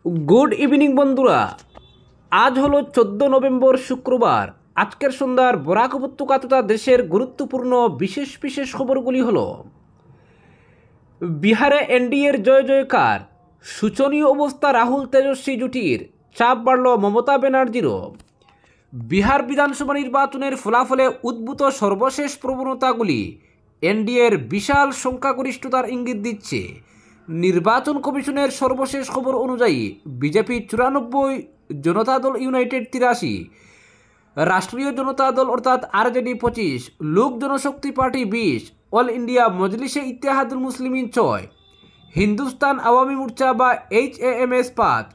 Good evening বন্ধুরা। আজ হলো 14 নভেম্বর শুক্রবার। আজকের সন্ধ্যার বরাক উপত্যকা তথা দেশের গুরুত্বপূর্ণ বিশেষ বিশেষ খবরগুলি হলো: বিহারে এনডিএর জয় জয়কার, শোচনীয় অবস্থা রাহুল তেজস্বী জুটির, চাপ বাড়ল মমতা ব্যানার্জিরও। বিহার বিধানসভা নির্বাচনের ফলাফলে উদ্ভূত সর্বশেষ প্রবণতাগুলি এনডিএর বিশাল সংখ্যাগরিষ্ঠতার ইঙ্গিত দিচ্ছে। নির্বাচন কমিশনের সর্বশেষ খবর অনুযায়ী বিজেপি 94, জনতা দল ইউনাইটেড 83, রাষ্ট্রীয় জনতা দল অর্থাৎ আরজেডি 25, লোক জনশক্তি পার্টি 20, অল ইন্ডিয়া মজলিসে ইত্তেহাদুল মুসলিমিন 6, হিন্দুস্তান আওয়ামী মোর্চা বা HAMS 5,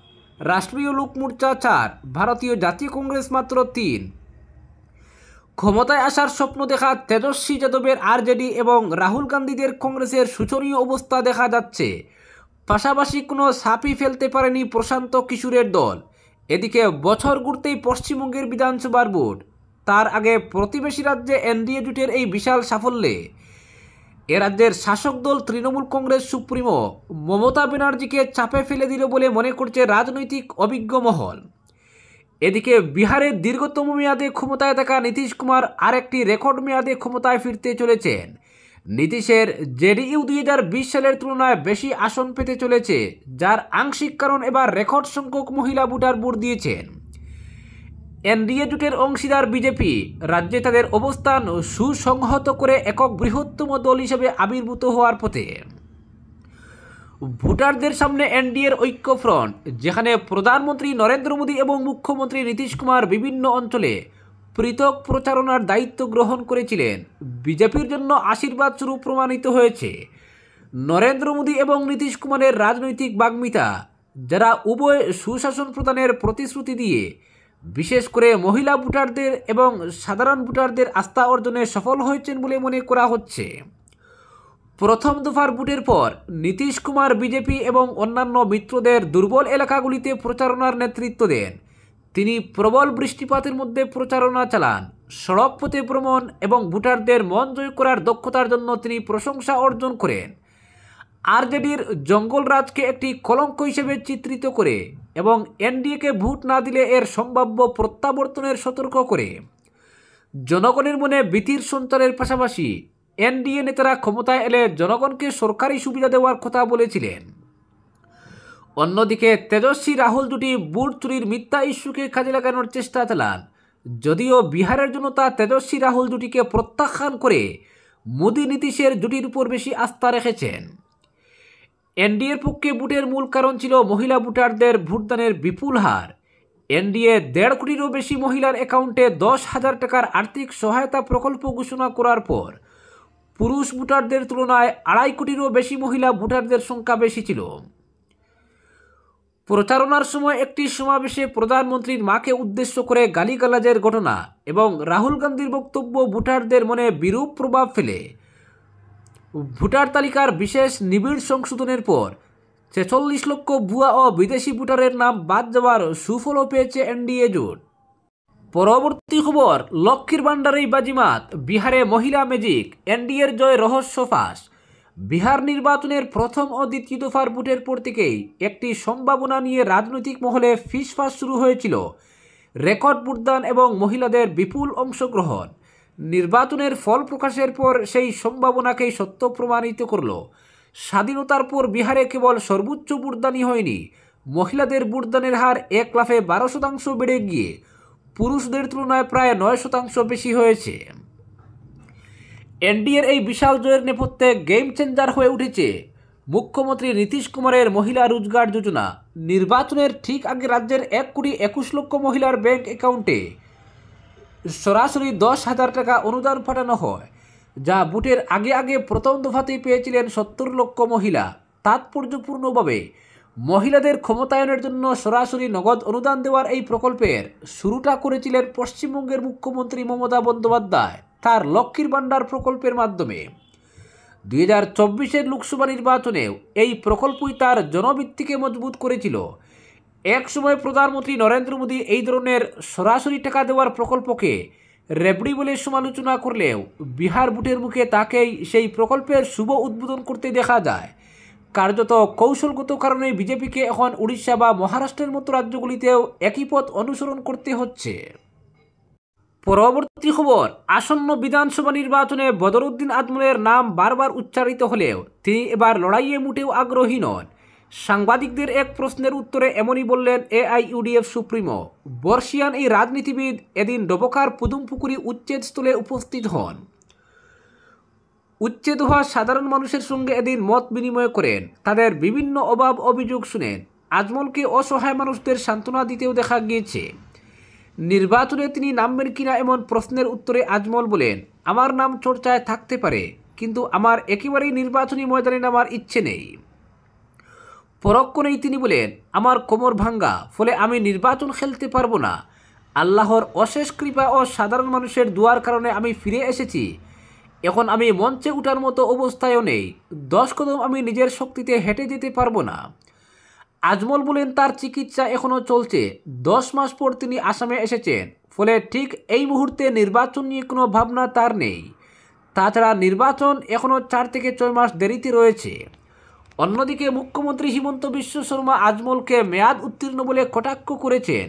রাষ্ট্রীয় লোক মোর্চা 4, ভারতীয় জাতীয় কংগ্রেস মাত্র 3। ক্ষমতায় আসার স্বপ্ন দেখা তেজস্বী যাদবের আরজেডি এবং রাহুল গান্ধীদের কংগ্রেসের শোচনীয় অবস্থা দেখা যাচ্ছে। পাশাপাশি কোনো ছাপই ফেলতে পারেনি প্রশান্ত কিশোরের দল। এদিকে বছর ঘুরতেই পশ্চিমবঙ্গের বিধানসভার ভোট, তার আগে প্রতিবেশী রাজ্যে এনডিএ জোটের এই বিশাল সাফল্যে এ রাজ্যের শাসক দল তৃণমূল কংগ্রেস সুপ্রিমো মমতা ব্যানার্জিকে চাপে ফেলে দিল বলে মনে করছে রাজনৈতিক অভিজ্ঞ মহল। এদিকে বিহারের দীর্ঘতম মেয়াদে ক্ষমতায় থাকা নীতিশ কুমার আরেকটি রেকর্ড মেয়াদে ক্ষমতায় ফিরতে চলেছেন। নীতিশের জেডিইউ 2020 সালের তুলনায় বেশি আসন পেতে চলেছে, যার আংশিক কারণ এবার রেকর্ড সংখ্যক মহিলা ভোটার ভোট দিয়েছেন। এনডিএ জোটের অংশীদার বিজেপি রাজ্যে তাদের অবস্থান সুসংহত করে একক বৃহত্তম দল হিসেবে আবির্ভূত হওয়ার পথে। ভোটারদের সামনে এনডিএর ঐক্য ফ্রন্ট, যেখানে প্রধানমন্ত্রী নরেন্দ্র মোদী এবং মুখ্যমন্ত্রী নীতিশ কুমার বিভিন্ন অঞ্চলে পৃথক প্রচারণার দায়িত্ব গ্রহণ করেছিলেন, বিজেপির জন্য আশীর্বাদ স্বরূপ প্রমাণিত হয়েছে। নরেন্দ্র মোদী এবং নীতিশ কুমারের রাজনৈতিক বাগ্মিতা, যারা উভয় সুশাসন প্রদানের প্রতিশ্রুতি দিয়ে বিশেষ করে মহিলা ভোটারদের এবং সাধারণ ভোটারদের আস্থা অর্জনে সফল হয়েছেন বলে মনে করা হচ্ছে। প্রথম দফার ভোটের পর নীতিশ কুমার বিজেপি এবং অন্যান্য মিত্রদের দুর্বল এলাকাগুলিতে প্রচারণার নেতৃত্ব দেন। তিনি প্রবল বৃষ্টিপাতের মধ্যে প্রচারণা চালান। সড়ক পথে ভ্রমণ এবং ভোটারদের মন জয় করার দক্ষতার জন্য তিনি প্রশংসা অর্জন করেন। আরজেডির জঙ্গলরাজকে একটি কলঙ্ক হিসেবে চিত্রিত করে এবং এনডিএকে ভোট না দিলে এর সম্ভাব্য প্রত্যাবর্তনের সতর্ক করে জনগণের মনে ভীতির সঞ্চারের পাশাপাশি এনডিএ নেতারা ক্ষমতায় এলে জনগণকে সরকারি সুবিধা দেওয়ার কথা বলেছিলেন। অন্যদিকে তেজস্বী রাহুল জুটি ভোট চুরির মিথ্যা ইস্যুকে কাজে লাগানোর চেষ্টা চালান। যদিও বিহারের জনতা তেজস্বী রাহুল জুটিকে প্রত্যাখ্যান করে মোদী নীতিশের জুটির উপর বেশি আস্থা রেখেছেন। এনডিএর পক্ষে ভোটের মূল কারণ ছিল মহিলা ভোটারদের ভোটদানের বিপুল হার। এনডিএ 1.5 কোটিরও বেশি মহিলার অ্যাকাউন্টে 10,000 টাকার আর্থিক সহায়তা প্রকল্প ঘোষণা করার পর পুরুষ ভোটারদের তুলনায় 2.5 কোটিরও বেশি মহিলা ভোটারদের সংখ্যা বেশি ছিল। প্রচারণার সময় একটি সমাবেশে প্রধানমন্ত্রীর মাকে উদ্দেশ্য করে গালিগালাজের ঘটনা এবং রাহুল গান্ধীর বক্তব্য ভোটারদের মনে বিরূপ প্রভাব ফেলে। ভোটার তালিকার বিশেষ নিবিড় সংশোধনের পর 46 লক্ষ ভুয়া ও বিদেশি ভোটারের নাম বাদ যাওয়ার সুফলও পেয়েছে এনডিএ জোট। পরবর্তী খবর, লক্ষ্মীর ভাণ্ডারেই বাজিমাত, বিহারে মহিলা ম্যাজিক, এনডিএর জয় রহস্য ফাঁস। বিহার নির্বাচনের প্রথম ও দ্বিতীয় দফার ভোটের পর থেকেই একটি সম্ভাবনা নিয়ে রাজনৈতিক মহলে ফিসফাস শুরু হয়েছিল। রেকর্ড ভোটদান এবং মহিলাদের বিপুল অংশগ্রহণ নির্বাচনের ফল প্রকাশের পর সেই সম্ভাবনাকেই সত্য প্রমাণিত করল। স্বাধীনতার পর বিহারে কেবল সর্বোচ্চ ভোটদানই হয়নি, মহিলাদের ভোটদানের হার 1 লাফে 12% বেড়ে গিয়ে পুরুষদের তুলনায় প্রায় 9% বেশি হয়েছে। এনডিএর এই বিশাল জয়ের নেপথ্যে গেম চেঞ্জার হয়ে উঠেছে মুখ্যমন্ত্রী নীতিশ কুমারের মহিলা রোজগার যোজনা। নির্বাচনের ঠিক আগে রাজ্যের 1,21,00,000 মহিলার ব্যাংক অ্যাকাউন্টে সরাসরি 10,000 টাকা অনুদান পাঠানো হয়, যা ভোটের আগে আগে প্রথম দফাতেই পেয়েছিলেন 70 লক্ষ মহিলা। তাৎপর্যপূর্ণভাবে মহিলাদের ক্ষমতায়নের জন্য সরাসরি নগদ অনুদান দেওয়ার এই প্রকল্পের শুরুটা করেছিলেন পশ্চিমবঙ্গের মুখ্যমন্ত্রী মমতা বন্দ্যোপাধ্যায় তার লক্ষ্মীর ভাণ্ডার প্রকল্পের মাধ্যমে। 2024-এর লোকসভা নির্বাচনেও এই প্রকল্পই তার জনভিত্তিকে মজবুত করেছিল। এক সময় প্রধানমন্ত্রী নরেন্দ্র মোদী এই ধরনের সরাসরি টাকা দেওয়ার প্রকল্পকে রেবড়ি বলে সমালোচনা করলেও বিহার ভোটের মুখে তাকেই সেই প্রকল্পের শুভ উদ্বোধন করতে দেখা যায়। কার্যত কৌশলগত কারণে বিজেপিকে এখন উড়িষ্যা বা মহারাষ্ট্রের মতো রাজ্যগুলিতেও একই পথ অনুসরণ করতে হচ্ছে। পরবর্তী খবর, আসন্ন বিধানসভা নির্বাচনে বদরুদ্দিন আজমলের নাম বারবার উচ্চারিত হলেও তিনি এবার লড়াইয়ে মোটেও আগ্রহী নন। সাংবাদিকদের এক প্রশ্নের উত্তরে এমনই বললেন এআইইউডিএফ সুপ্রিমো। বর্ষিয়ান এই রাজনীতিবিদ এদিন ডবকার পুদুমপুকুরি উচ্ছেদস্থলে উপস্থিত হন। উচ্ছেদ হওয়া সাধারণ মানুষের সঙ্গে এদিন মত বিনিময় করেন, তাদের বিভিন্ন অভাব অভিযোগ শুনেন। আজমলকে অসহায় মানুষদের সান্ত্বনা দিতেও দেখা গিয়েছে। নির্বাচনে তিনি নামবেন কিনা এমন প্রশ্নের উত্তরে আজমল বলেন, আমার নাম চর্চায় থাকতে পারে, কিন্তু আমার একেবারেই নির্বাচনী ময়দানে নামার ইচ্ছে নেই। পরক্ষণেই তিনি বলেন, আমার কোমর ভাঙ্গা, ফলে আমি নির্বাচন খেলতে পারবো না। আল্লাহর অশেষ কৃপা ও সাধারণ মানুষের দোয়ার কারণে আমি ফিরে এসেছি। এখন আমি মঞ্চে ওঠার মতো অবস্থায়ও নেই। 10 কদম আমি নিজের শক্তিতে হেঁটে যেতে পারবো না। আজমল বলেন, তার চিকিৎসা এখনও চলছে। 10 মাস পর তিনি আসামে এসেছেন, ফলে ঠিক এই মুহূর্তে নির্বাচন নিয়ে কোনো ভাবনা তার নেই। তাছাড়া নির্বাচন এখনও 4 থেকে 6 মাস দেরিতে রয়েছে। অন্যদিকে মুখ্যমন্ত্রী হিমন্ত বিশ্ব শর্মা আজমলকে মেয়াদ উত্তীর্ণ বলে কটাক্ষ করেছেন।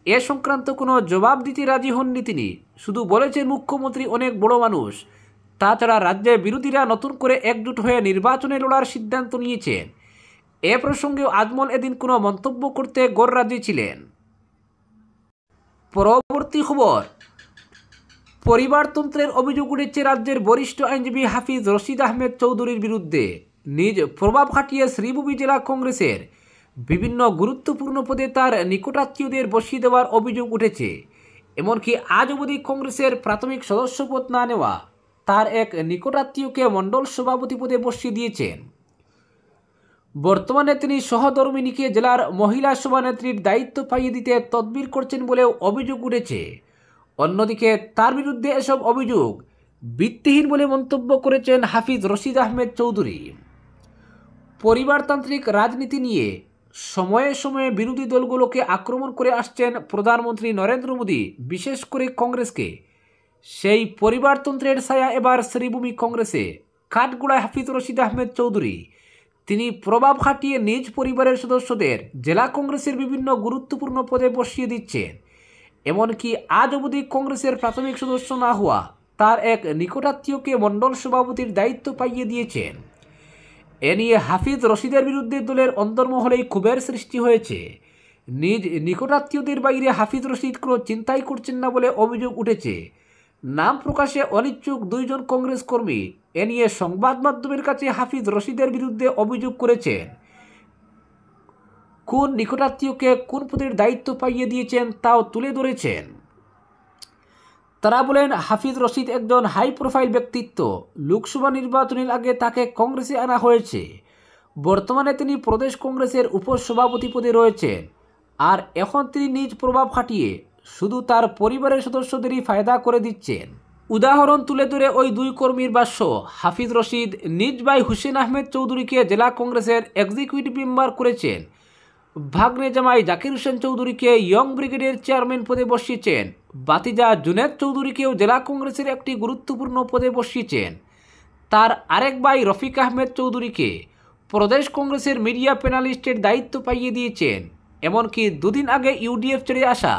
এ সংক্রান্ত কোনো জবাব দিতে রাজি হননি তিনি, শুধু বলেছেন মুখ্যমন্ত্রী অনেক বড় মানুষ। তাছাড়া রাজ্যে বিরোধীরা নতুন করে একজোট হয়ে নির্বাচনে লড়ার সিদ্ধান্ত নিয়েছেন। এ প্রসঙ্গেও আজমল এদিন কোনো মন্তব্য করতে গররাজি ছিলেন। পরবর্তী খবর, পরিবারতন্ত্রের অভিযোগ উঠেছে রাজ্যের বরিষ্ঠ আইনজীবী হাফিজ রশিদ আহমেদ চৌধুরীর বিরুদ্ধে। নিজ প্রভাব খাটিয়ে শ্রীভূমি জেলা কংগ্রেসের বিভিন্ন গুরুত্বপূর্ণ পদে তার নিকটাত্মীয়দের বসিয়ে দেওয়ার অভিযোগ উঠেছে। এমনকি আজ অবধি কংগ্রেসের প্রাথমিক সদস্যপদ না নেওয়া তার এক নিকটাত্মীয়কে মণ্ডল সভাপতি পদে বসিয়ে দিয়েছেন। বর্তমানে তিনি সহধর্মিনীকে জেলার মহিলা সভানেত্রীর দায়িত্ব পাইয়ে দিতে তদবির করছেন বলেও অভিযোগ উঠেছে। অন্যদিকে তার বিরুদ্ধে এসব অভিযোগ ভিত্তিহীন বলে মন্তব্য করেছেন হাফিজ রশিদ আহমেদ চৌধুরী। পরিবারতান্ত্রিক রাজনীতি নিয়ে সময়ে সময়ে বিরোধী দলগুলোকে আক্রমণ করে আসছেন প্রধানমন্ত্রী নরেন্দ্র মোদী, বিশেষ করে কংগ্রেসকে। সেই পরিবারতন্ত্রের ছায়া এবার শ্রীভূমি কংগ্রেসে। কাঠগোড়ায় হাফিজ রশিদ আহমেদ চৌধুরী, তিনি প্রভাব খাটিয়ে নিজ পরিবারের সদস্যদের জেলা কংগ্রেসের বিভিন্ন গুরুত্বপূর্ণ পদে বসিয়ে দিচ্ছেন। এমনকি আজ অবধি কংগ্রেসের প্রাথমিক সদস্য না হওয়া তার এক নিকটাত্মীয়কে মণ্ডল সভাপতির দায়িত্ব পাইয়ে দিয়েছেন। এ নিয়ে হাফিজ রশিদের বিরুদ্ধে দলের অন্তর্মহলেই ক্ষোভের সৃষ্টি হয়েছে। নিজ নিকটাত্মীয়দের বাইরে হাফিজ রশিদ কোনো চিন্তাই করছেন না বলে অভিযোগ উঠেছে। নাম প্রকাশে অনিচ্ছুক 2 জন কংগ্রেস কর্মী এ নিয়ে সংবাদ মাধ্যমের কাছে হাফিজ রশিদের বিরুদ্ধে অভিযোগ করেছেন। কোন নিকটাত্মীয়কে কোন পদের দায়িত্ব পাইয়ে দিয়েছেন তাও তুলে ধরেছেন। তারা বলেন, হাফিজ রশিদ একজন হাই প্রোফাইল ব্যক্তিত্ব। লোকসভা নির্বাচনের আগে তাকে কংগ্রেসে আনা হয়েছে। বর্তমানে তিনি প্রদেশ কংগ্রেসের উপসভাপতি পদে রয়েছেন। আর এখন তিনি নিজ প্রভাব খাটিয়ে শুধু তার পরিবারের সদস্যদেরই ফায়দা করে দিচ্ছেন। উদাহরণ তুলে ধরে ওই 2 কর্মীর ভাষ্য, হাফিজ রশিদ নিজ ভাই হুসেন আহমেদ চৌধুরীকে জেলা কংগ্রেসের এক্সিকিউটিভ মেম্বার করেছেন। ভাগ্নে জামাই জাকির হোসেন চৌধুরীকে ইয়ং ব্রিগেডের চেয়ারম্যান পদে বসিয়েছেন। বাতিজা জুনেদ চৌধুরীকেও জেলা কংগ্রেসের একটি গুরুত্বপূর্ণ পদে বসিয়েছেন। তার আরেক ভাই রফিক আহমেদ চৌধুরীকে প্রদেশ কংগ্রেসের মিডিয়া প্যানেলিস্টের দায়িত্ব পাইয়ে দিয়েছেন। এমনকি 2 দিন আগে ইউডিএফ ছেড়ে আসা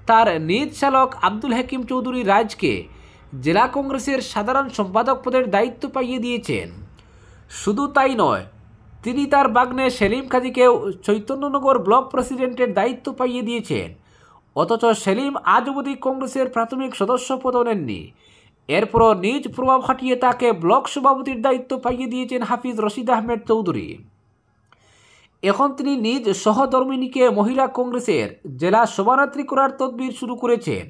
তার নিজ চালক আব্দুল হাকিম চৌধুরী রাজকে জেলা কংগ্রেসের সাধারণ সম্পাদক পদের দায়িত্ব পাইয়ে দিয়েছেন। শুধু তাই নয়, তিনি তার বাগ্নে সেলিম কাজীকেও চৈতন্যনগর ব্লক প্রেসিডেন্টের দায়িত্ব পাইয়ে দিয়েছেন। অথচ সেলিম আজ অবধি কংগ্রেসের প্রাথমিক সদস্য পদও নেননি। এরপরও নিজ প্রভাব খাটিয়ে তাকে ব্লক সভাপতির দায়িত্ব পাইয়ে দিয়েছেন হাফিজ রশিদ আহমেদ চৌধুরী। এখন তিনি নিজ সহধর্মিনীকে মহিলা কংগ্রেসের জেলা সভানেত্রী করার তদবির শুরু করেছেন।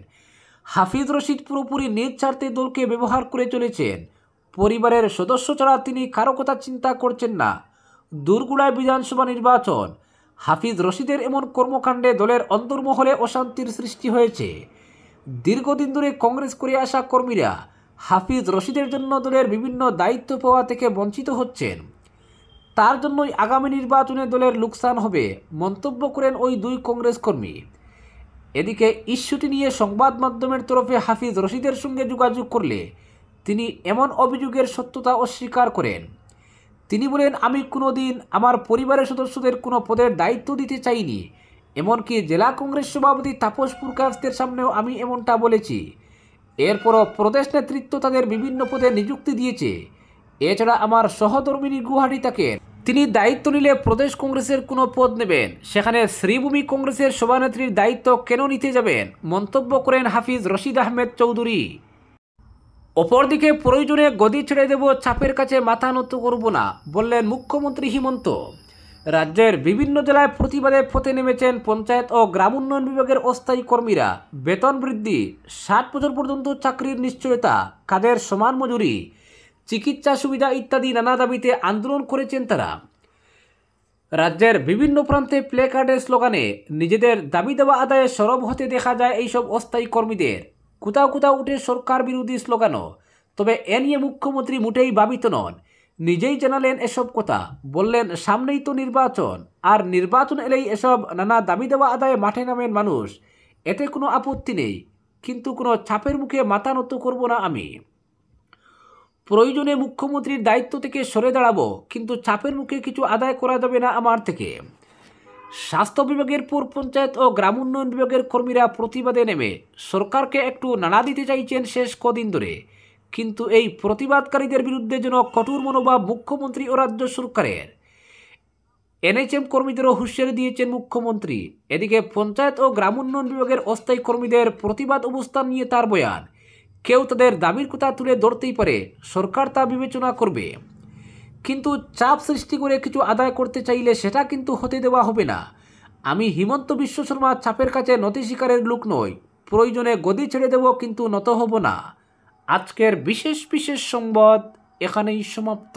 হাফিজ রশিদ পুরোপুরি নিজ স্বার্থে দলকে ব্যবহার করে চলেছেন। পরিবারের সদস্য ছাড়া তিনি কারো কথা চিন্তা করছেন না। দোরগোড়ায় বিধানসভা নির্বাচন, হাফিজ রশিদের এমন কর্মকাণ্ডে দলের অন্তর্মহলে অশান্তির সৃষ্টি হয়েছে। দীর্ঘদিন ধরে কংগ্রেস করে আসা কর্মীরা হাফিজ রশিদের জন্য দলের বিভিন্ন দায়িত্ব পাওয়া থেকে বঞ্চিত হচ্ছেন। তার জন্যই আগামী নির্বাচনে দলের লোকসান হবে মন্তব্য করেন ওই 2 কংগ্রেস কর্মী। এদিকে ইস্যুটি নিয়ে সংবাদ মাধ্যমের তরফে হাফিজ রশিদের সঙ্গে যোগাযোগ করলে তিনি এমন অভিযোগের সত্যতা অস্বীকার করেন। তিনি বলেন, আমি কোনোদিন আমার পরিবারের সদস্যদের কোনো পদের দায়িত্ব দিতে চাইনি। এমনকি জেলা কংগ্রেস সভাপতি তাপস পুরকায়স্থের সামনেও আমি এমনটা বলেছি। এরপরও প্রদেশ নেতৃত্ব তাদের বিভিন্ন পদে নিযুক্তি দিয়েছে। এছাড়া আমার সহধর্মিনী গুয়াহাটি থাকেন, তিনি দায়িত্ব নিলে প্রদেশ কংগ্রেসের কোনো পদ নেবেন, সেখানে শ্রীভূমি কংগ্রেসের সভানেত্রীর দায়িত্ব কেন নিতে যাবেন, মন্তব্য করেন হাফিজ রশিদ আহমেদ চৌধুরী। অপরদিকে প্রয়োজনে গদি ছেড়ে দেব, চাপের কাছে মাথা নত করব না, বললেন মুখ্যমন্ত্রী হিমন্ত। রাজ্যের বিভিন্ন জেলায় প্রতিবাদে পথে নেমেছেন পঞ্চায়েত ও গ্রাম উন্নয়ন বিভাগের অস্থায়ী কর্মীরা। বেতন বৃদ্ধি, 60 বছর পর্যন্ত চাকরির নিশ্চয়তা, কাজের সমান মজুরি, চিকিৎসা সুবিধা ইত্যাদি নানা দাবিতে আন্দোলন করেছেন তারা। রাজ্যের বিভিন্ন প্রান্তে প্লে কার্ডের স্লোগানে নিজেদের দাবি দেওয়া আদায়ে সরব হতে দেখা যায় এইসব অস্থায়ী কর্মীদের। কোথাও কোথাও উঠে সরকার বিরোধী স্লোগানও। তবে এ নিয়ে মুখ্যমন্ত্রী মোটেই ভাবিত নন। নিজেই জানালেন এসব কথা, বললেন সামনেই তো নির্বাচন, আর নির্বাচন এলেই এসব নানা দাবি দেওয়া আদায়ে মাঠে নামেন মানুষ, এতে কোনো আপত্তি নেই, কিন্তু কোনো চাপের মুখে মাথা নত করব না আমি। প্রয়োজনে মুখ্যমন্ত্রীর দায়িত্ব থেকে সরে দাঁড়াবো, কিন্তু চাপের মুখে কিছু আদায় করা যাবে না আমার থেকে। স্বাস্থ্য বিভাগের পর পঞ্চায়েত ও গ্রাম উন্নয়ন বিভাগের কর্মীরা প্রতিবাদে নেমে সরকারকে একটু নাড়া দিতে চাইছেন শেষ কদিন ধরে, কিন্তু এই প্রতিবাদকারীদের বিরুদ্ধে যেন কঠোর মনোভাব মুখ্যমন্ত্রী ও রাজ্য সরকারের। এনএচএম কর্মীদেরও হুঁশিয়ারি দিয়েছেন মুখ্যমন্ত্রী। এদিকে পঞ্চায়েত ও গ্রাম উন্নয়ন বিভাগের অস্থায়ী কর্মীদের প্রতিবাদ অবস্থান নিয়ে তার বয়ান, কেউ তাদের দাবির কথা তুলে ধরতেই পারে, সরকার তা বিবেচনা করবে, কিন্তু চাপ সৃষ্টি করে কিছু আদায় করতে চাইলে সেটা কিন্তু হতে দেওয়া হবে না। আমি হিমন্ত বিশ্ব শর্মা চাপের কাছে নতি স্বীকারের লোক নই, প্রয়োজনে গদি ছেড়ে দেব, কিন্তু নত হব না। আজকের বিশেষ সংবাদ এখানেই সমাপ্ত।